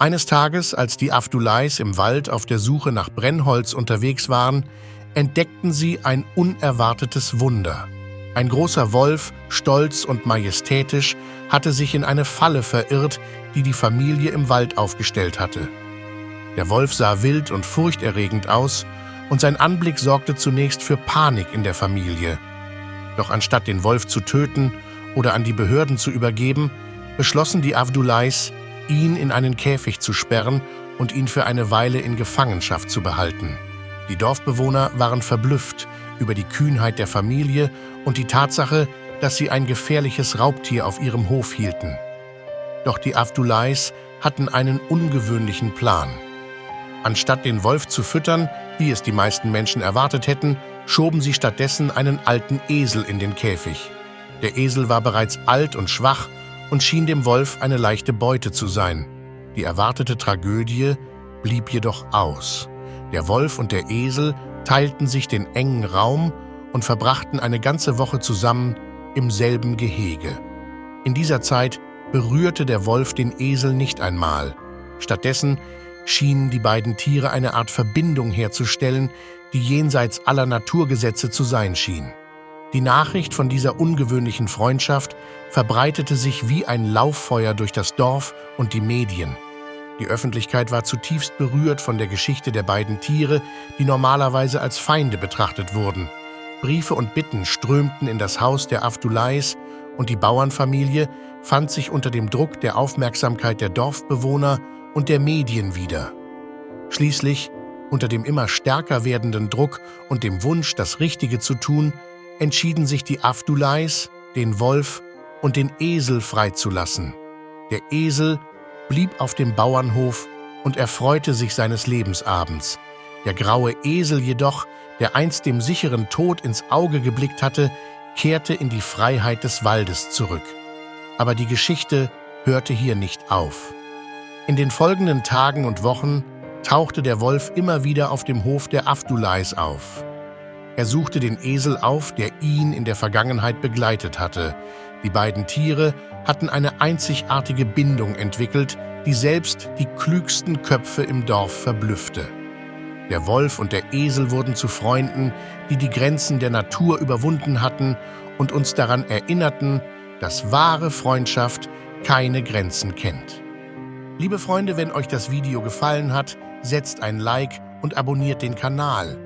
Eines Tages, als die Avdulais im Wald auf der Suche nach Brennholz unterwegs waren, entdeckten sie ein unerwartetes Wunder. Ein großer Wolf, stolz und majestätisch, hatte sich in eine Falle verirrt, die die Familie im Wald aufgestellt hatte. Der Wolf sah wild und furchterregend aus, und sein Anblick sorgte zunächst für Panik in der Familie. Doch anstatt den Wolf zu töten oder an die Behörden zu übergeben, beschlossen die Avdulais, ihn in einen Käfig zu sperren und ihn für eine Weile in Gefangenschaft zu behalten. Die Dorfbewohner waren verblüfft über die Kühnheit der Familie und die Tatsache, dass sie ein gefährliches Raubtier auf ihrem Hof hielten. Doch die Avdulais hatten einen ungewöhnlichen Plan. Anstatt den Wolf zu füttern, wie es die meisten Menschen erwartet hätten, schoben sie stattdessen einen alten Esel in den Käfig. Der Esel war bereits alt und schwach und schien dem Wolf eine leichte Beute zu sein. Die erwartete Tragödie blieb jedoch aus. Der Wolf und der Esel teilten sich den engen Raum und verbrachten eine ganze Woche zusammen im selben Gehege. In dieser Zeit berührte der Wolf den Esel nicht einmal. Stattdessen schienen die beiden Tiere eine Art Verbindung herzustellen, die jenseits aller Naturgesetze zu sein schien. Die Nachricht von dieser ungewöhnlichen Freundschaft verbreitete sich wie ein Lauffeuer durch das Dorf und die Medien. Die Öffentlichkeit war zutiefst berührt von der Geschichte der beiden Tiere, die normalerweise als Feinde betrachtet wurden. Briefe und Bitten strömten in das Haus der Avdulais und die Bauernfamilie fand sich unter dem Druck der Aufmerksamkeit der Dorfbewohner und der Medien wieder. Schließlich, unter dem immer stärker werdenden Druck und dem Wunsch, das Richtige zu tun, entschieden sich die Avdulais, den Wolf und den Esel freizulassen. Der Esel blieb auf dem Bauernhof und erfreute sich seines Lebensabends. Der graue Esel jedoch, der einst dem sicheren Tod ins Auge geblickt hatte, kehrte in die Freiheit des Waldes zurück. Aber die Geschichte hörte hier nicht auf. In den folgenden Tagen und Wochen tauchte der Wolf immer wieder auf dem Hof der Avdulais auf. Er suchte den Esel auf, der ihn in der Vergangenheit begleitet hatte. Die beiden Tiere hatten eine einzigartige Bindung entwickelt, die selbst die klügsten Köpfe im Dorf verblüffte. Der Wolf und der Esel wurden zu Freunden, die die Grenzen der Natur überwunden hatten und uns daran erinnerten, dass wahre Freundschaft keine Grenzen kennt. Liebe Freunde, wenn euch das Video gefallen hat, setzt ein Like und abonniert den Kanal.